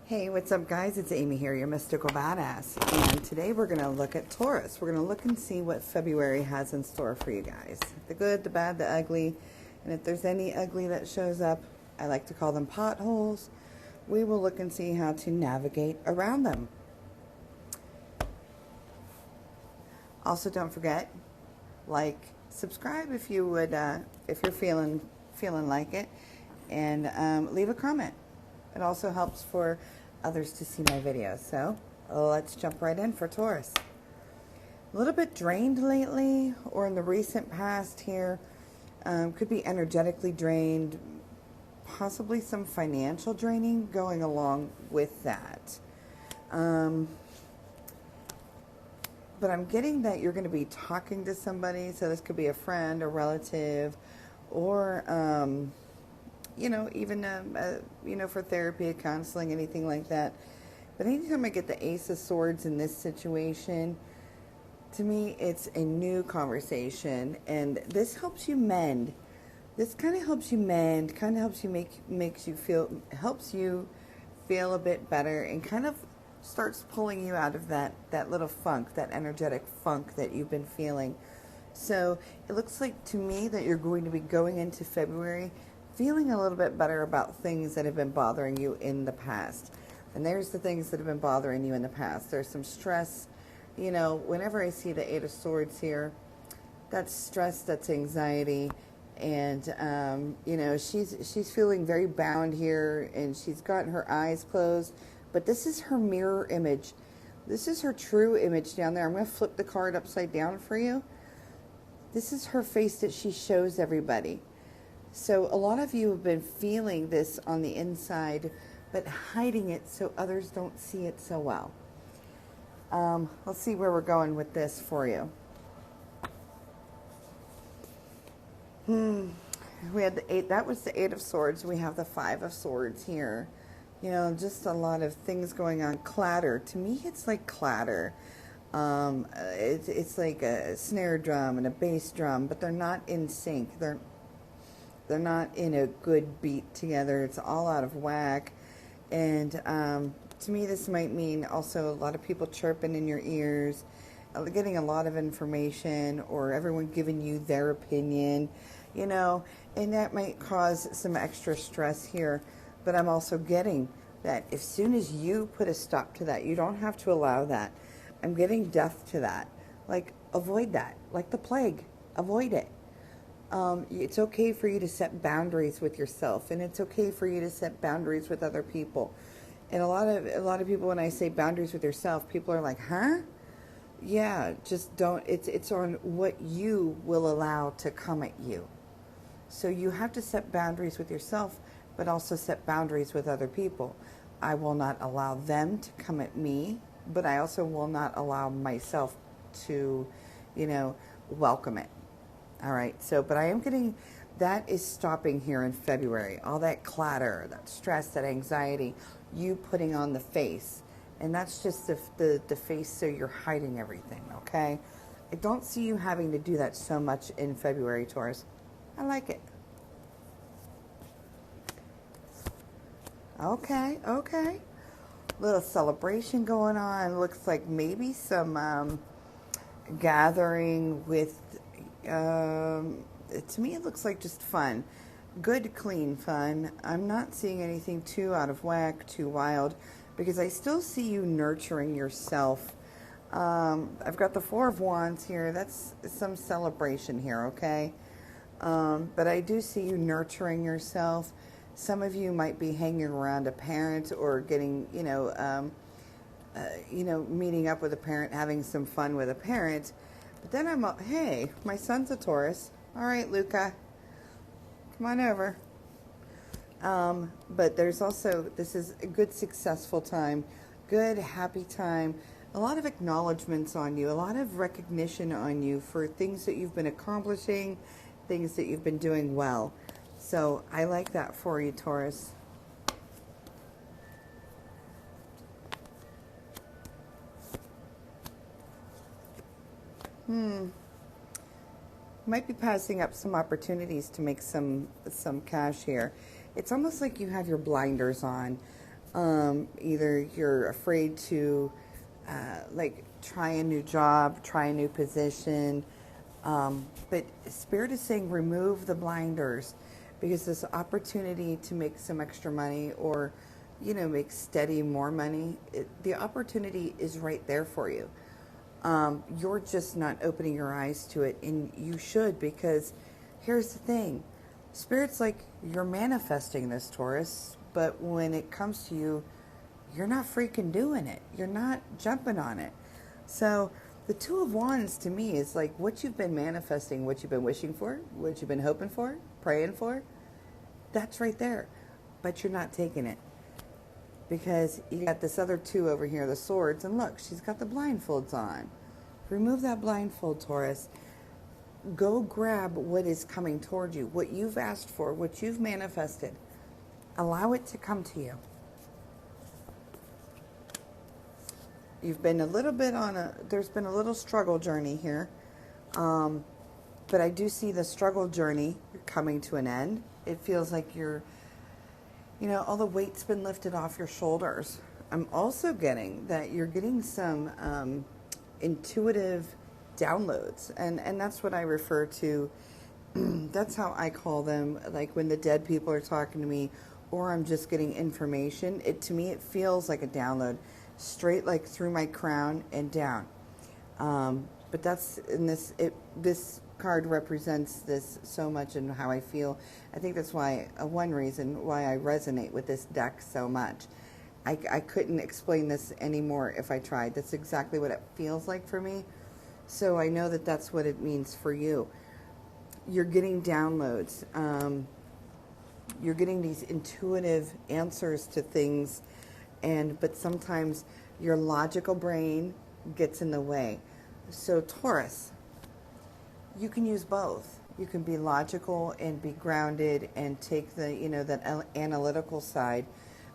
Hey, what's up guys? It's Amy here, your mystical badass. And today we're going to look at Taurus. We're going to look and see what February has in store for you guys. The good, the bad, the ugly. And if there's any ugly that shows up, I like to call them potholes. We will look and see how to navigate around them. Also, don't forget, like, subscribe if you would, if you're feeling like it, and leave a comment. It also helps for others to see my videos. So let's jump right in for Taurus. A little bit drained lately, or in the recent past here. Could be energetically drained, possibly some financial draining going along with that. But I'm getting that you're going to be talking to somebody, so this could be a friend, a relative, or you know, even, you know, for therapy, counseling, anything like that. But anytime I get the Ace of Swords in this situation, to me, it's a new conversation. And this helps you mend. This kind of helps you mend, kind of helps you helps you feel a bit better, and kind of starts pulling you out of that little funk, that energetic funk that you've been feeling. So it looks like to me that you're going to be going into February feeling a little bit better about things that have been bothering you in the past. And there's the things that have been bothering you in the past. There's some stress. You know, whenever I see the Eight of Swords here, that's stress, that's anxiety. And, you know, she's feeling very bound here, and she's got her eyes closed. But this is her mirror image. This is her true image down there. I'm going to flip the card upside down for you. This is her face that she shows everybody. So a lot of you have been feeling this on the inside, but hiding it so others don't see it so well. Let's see where we're going with this for you. We had the 8, that was the 8 of Swords. We have the 5 of Swords here. You know, just a lot of things going on. Clatter. To me, it's like clatter. It's like a snare drum and a bass drum, but they're not in sync. They're not in a good beat together. It's all out of whack. And to me, this might mean also a lot of people chirping in your ears, getting a lot of information, or everyone giving you their opinion, you know, and that might cause some extra stress here. But I'm also getting that as soon as you put a stop to that, you don't have to allow that. I'm getting death to that. Like, avoid that. Like the plague. Avoid it. It's okay for you to set boundaries with yourself, and it's okay for you to set boundaries with other people. And a lot of people, when I say boundaries with yourself, people are like, huh? Yeah, just don't. It's on what you will allow to come at you. So you have to set boundaries with yourself, but also set boundaries with other people. I will not allow them to come at me, but I also will not allow myself to, you know, welcome it. All right, so, but I am getting, that is stopping here in February. All that clatter, that stress, that anxiety, you putting on the face. And that's just the face, so you're hiding everything, okay? I don't see you having to do that so much in February, Taurus. I like it. Okay, okay. Little celebration going on. Looks like maybe some gathering with, to me it looks like just fun. Good, clean fun. I'm not seeing anything too out of whack, too wild, because I still see you nurturing yourself. I've got the 4 of Wands here. That's some celebration here, okay? But I do see you nurturing yourself. Some of you might be hanging around a parent, or getting, you know, meeting up with a parent, having some fun with a parent. But then I'm, hey, my son's a Taurus. All right, Luca, come on over. But there's also, this is a good, successful time, good, happy time. A lot of acknowledgments on you, a lot of recognition on you for things that you've been accomplishing, things that you've been doing well. So I like that for you, Taurus. Might be passing up some opportunities to make some cash here. It's almost like you have your blinders on Either you're afraid to like try a new job, try a new position. But Spirit is saying remove the blinders, because this opportunity to make some extra money, or, make steady more money, the opportunity is right there for you. You're just not opening your eyes to it, and you should, because here's the thing. Spirit's like, you're manifesting this, Taurus, but when it comes to you, you're not freaking doing it. You're not jumping on it. So the Two of Wands to me is like what you've been manifesting, what you've been wishing for, what you've been hoping for, praying for. That's right there. But you're not taking it. Because you got this other two over here, the swords, and look, she's got the blindfolds on. Remove that blindfold, Taurus. Go grab what is coming toward you, what you've asked for, what you've manifested. Allow it to come to you. You've been a little bit there's been a little struggle journey here. But I do see the struggle journey coming to an end. It feels like all the weight's been lifted off your shoulders. I'm also getting that you're getting some intuitive downloads. And that's what I refer to. That's how I call them, like when the dead people are talking to me, or I'm just getting information. To me, it feels like a download, straight like through my crown and down. But that's in this card represents this so much and how I feel. I think that's why one reason why I resonate with this deck so much. I couldn't explain this anymore if I tried. That's exactly what it feels like for me. So I know that that's what it means for you. You're getting downloads. You're getting these intuitive answers to things, but sometimes your logical brain gets in the way. So Taurus, you can use both. You can be logical and be grounded and take that analytical side,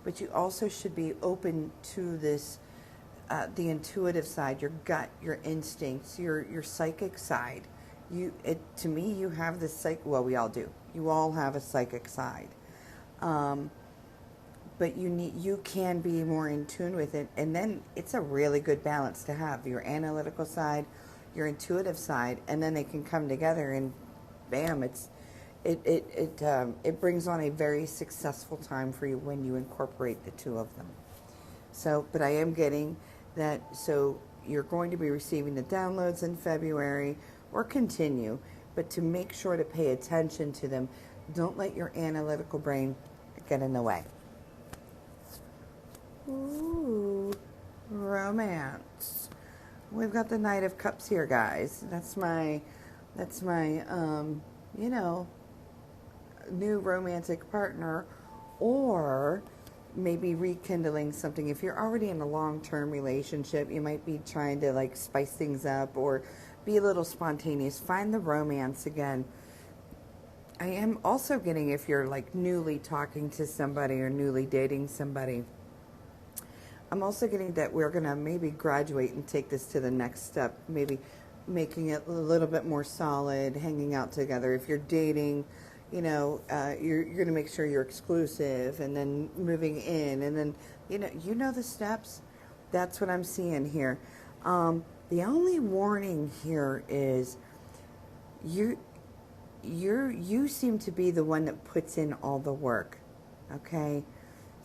but you also should be open to this, the intuitive side, your gut, your instincts, your psychic side. To me, you have this well, we all do. You all have a psychic side. But you can be more in tune with it, and then it's a really good balance to have your analytical side, your intuitive side, and then they can come together, and bam, it brings on a very successful time for you when you incorporate the two of them. So, but I am getting that. So you're going to be receiving the downloads in February, or continue, but to make sure to pay attention to them. Don't let your analytical brain get in the way. Ooh, romance. We've got the Knight of Cups here, guys. That's my new romantic partner, or maybe rekindling something. If you're already in a long-term relationship, you might be trying to like spice things up or be a little spontaneous. Find the romance again. I am also getting, if you're like newly talking to somebody or newly dating somebody, I'm also getting that we're going to maybe graduate and take this to the next step, maybe making it a little bit more solid, hanging out together. If you're dating, you're going to make sure you're exclusive, and then moving in, and then, the steps. That's what I'm seeing here. The only warning here is you seem to be the one that puts in all the work, okay?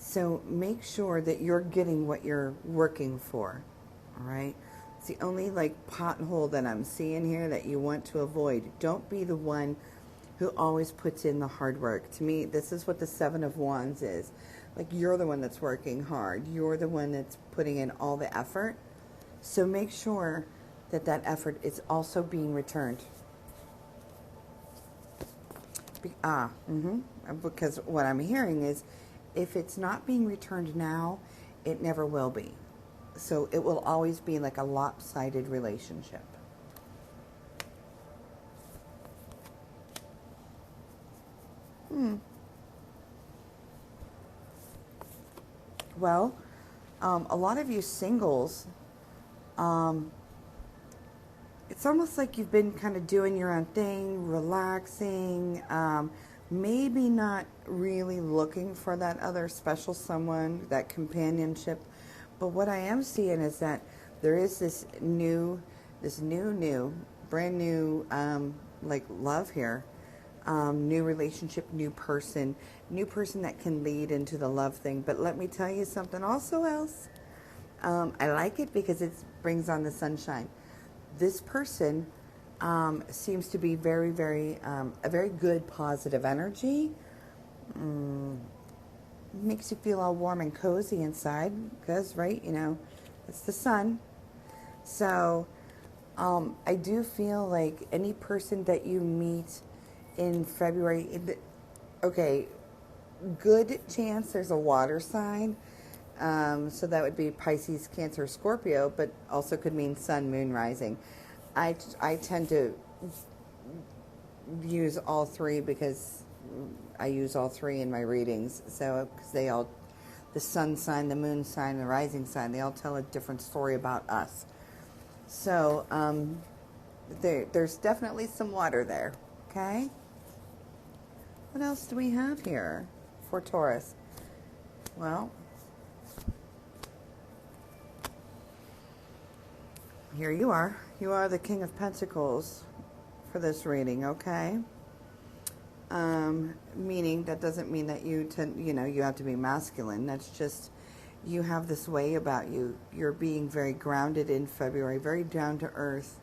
So make sure that you're getting what you're working for, all right? It's the only pothole that I'm seeing here that you want to avoid. Don't be the one who always puts in the hard work. To me, this is what the Seven of Wands is. Like, you're the one that's working hard. You're the one that's putting in all the effort. So make sure that that effort is also being returned. Because what I'm hearing is, if it's not being returned now, it never will be. So it will always be like a lopsided relationship. Well, a lot of you singles, it's almost like you've been kind of doing your own thing, relaxing, maybe not really looking for that other special someone, that companionship. But what I am seeing is that there is this brand new, like love here, new relationship, new person that can lead into the love thing. But let me tell you something also else. I like it because it brings on the sunshine. This person seems to be very, very, a very good positive energy. Makes you feel all warm and cozy inside because, right, it's the sun. So I do feel like any person that you meet in February, okay, good chance there's a water sign. So that would be Pisces, Cancer, Scorpio, but also could mean sun, moon, rising. I tend to use all three because I use all three in my readings. So, because the sun sign, the moon sign, the rising sign, they all tell a different story about us. So, there's definitely some water there. Okay? What else do we have here for Taurus? Well, here you are. You are the King of Pentacles for this reading, okay? Meaning that doesn't mean that you have to be masculine. That's just you have this way about you. You're being very grounded in February, very down to earth,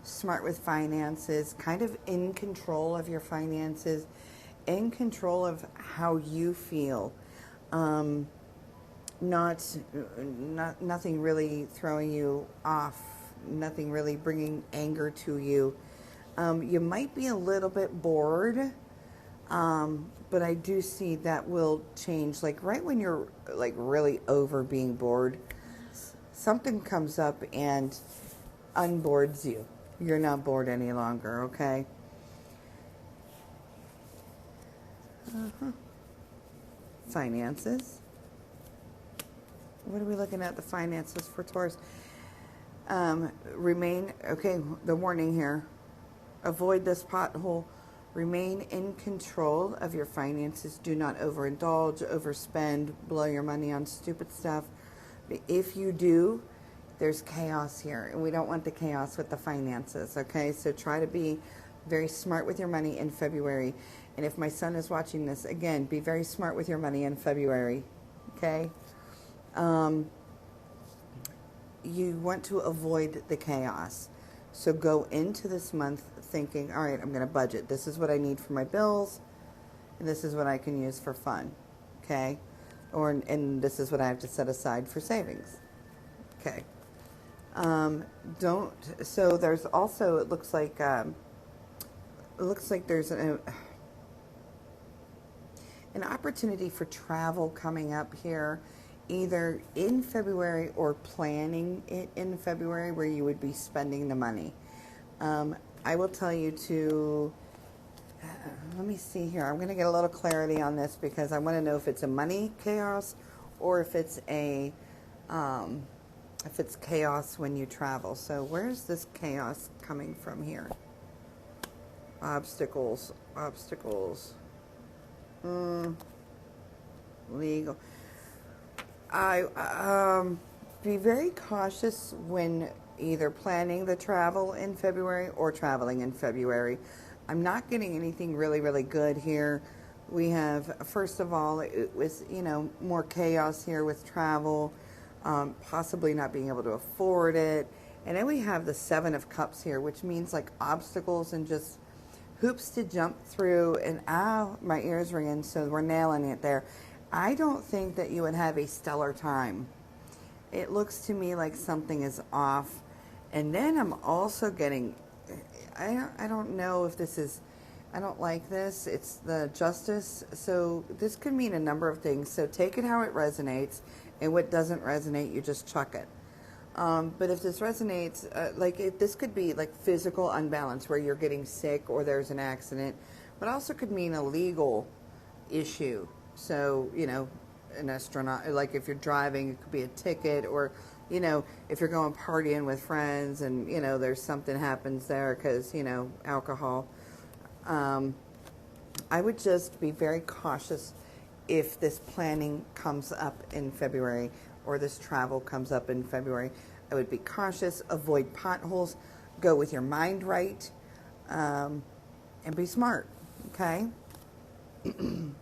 smart with finances, kind of in control of your finances, in control of how you feel. Nothing really throwing you off, nothing really bringing anger to you. You might be a little bit bored, but I do see that will change. Like right when you're like really over being bored, something comes up and unboards you. You're not bored any longer, okay? Finances. What are we looking at? The finances for Taurus. Remain, okay, the warning here. Avoid this pothole. Remain in control of your finances. Do not overindulge, overspend, blow your money on stupid stuff. If you do, there's chaos here, and we don't want the chaos with the finances, okay? So try to be very smart with your money in February. And if my son is watching this, again, be very smart with your money in February, okay? You want to avoid the chaos. So go into this month thinking, all right, I'm going to budget. This is what I need for my bills, and this is what I can use for fun, okay? And this is what I have to set aside for savings, okay? So there's also, it looks like there's an opportunity for travel coming up here, either in February or planning it in February, where you would be spending the money. I will tell you to, let me see here. I'm going to get a little clarity on this because I want to know if it's a money chaos or if it's chaos when you travel. So where's this chaos coming from here? Obstacles. Legal. Be very cautious when either planning the travel in February or traveling in February. I'm not getting anything really, really good here. We have, first of all, it was, more chaos here with travel, possibly not being able to afford it. And then we have the Seven of Cups here, which means like obstacles and just hoops to jump through. And my ear's ringing, so we're nailing it there. I don't think that you would have a stellar time. It looks to me like something is off. And then I'm also getting, I don't know if this is, I don't like this. It's the Justice. So this could mean a number of things. So take it how it resonates. And what doesn't resonate, you just chuck it. But if this resonates, this could be like physical unbalance where you're getting sick or there's an accident. But also could mean a legal issue. So, an astronaut, like if you're driving, it could be a ticket, or, if you're going partying with friends and, there's something happens there because, alcohol. I would just be very cautious if this planning comes up in February or this travel comes up in February. I would be cautious, avoid potholes, go with your mind right, and be smart, okay? The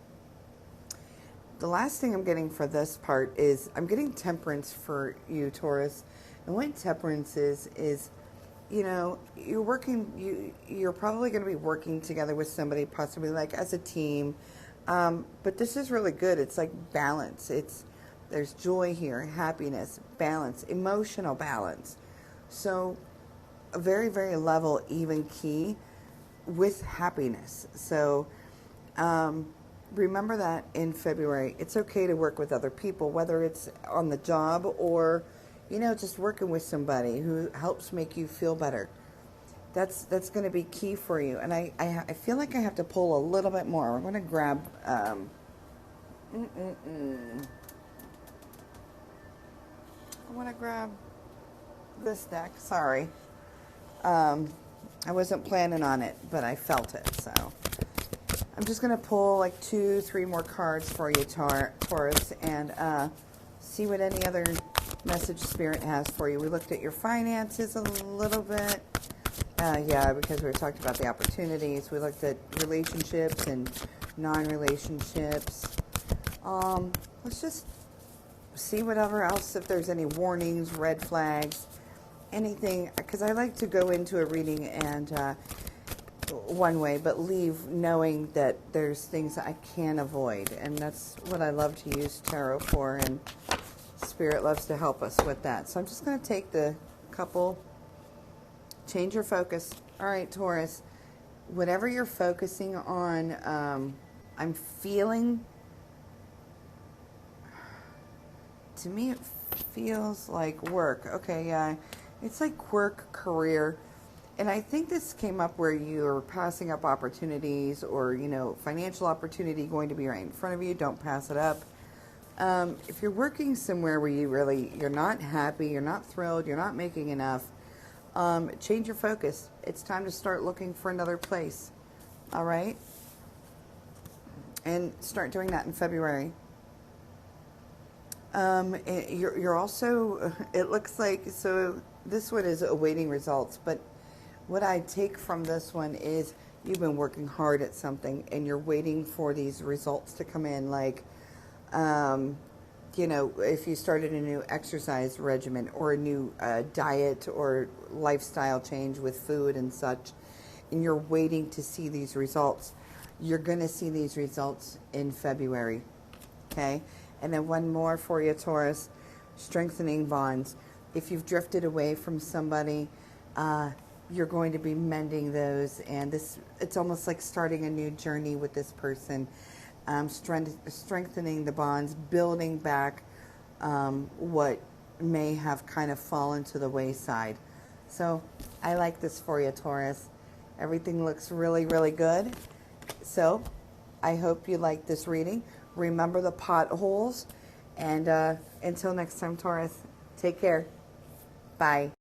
last thing I'm getting for this part is I'm getting temperance for you, Taurus. And what temperance is, you know, you're probably going to be working together with somebody, possibly like as a team. But this is really good. It's like balance. There's joy here, happiness, balance, emotional balance. So a very, very level, even key with happiness. So, remember that in February, it's okay to work with other people, whether it's on the job or, you know, just working with somebody who helps make you feel better. That's going to be key for you. And I feel like I have to pull a little bit more. I'm going to grab, I want to grab this deck. Sorry. I wasn't planning on it, but I felt it, so. I'm just going to pull like 2-3 more cards for you, Taurus, and see what any other message Spirit has for you. We looked at your finances a little bit. Yeah, because we were talking about the opportunities. We looked at relationships and non-relationships. Let's just see whatever else, if there's any warnings, red flags, anything, because I like to go into a reading and one way, but leave knowing that there's things I can avoid, and that's what I love to use tarot for, and Spirit loves to help us with that. So I'm just going to take the couple, change your focus. All right, Taurus, whatever you're focusing on, I'm feeling, to me it feels like work. Okay, yeah, it's like work, career. And I think this came up where you're passing up opportunities, or, you know, financial opportunity going to be right in front of you. Don't pass it up. If you're working somewhere where you're not happy, you're not thrilled, you're not making enough, change your focus. It's time to start looking for another place. All right? And start doing that in February. You're also, it looks like, so this one is awaiting results, but what I take from this one is you've been working hard at something and you're waiting for these results to come in. Like, you know, if you started a new exercise regimen or a new diet or lifestyle change with food and such, and you're waiting to see these results, you're going to see these results in February. Okay? And then one more for you, Taurus, strengthening bonds. If you've drifted away from somebody, you're going to be mending those, and it's almost like starting a new journey with this person, strengthening the bonds, building back what may have kind of fallen to the wayside. So I like this for you, Taurus. Everything looks really, really good. So I hope you like this reading. Remember the potholes, and until next time, Taurus, take care. Bye.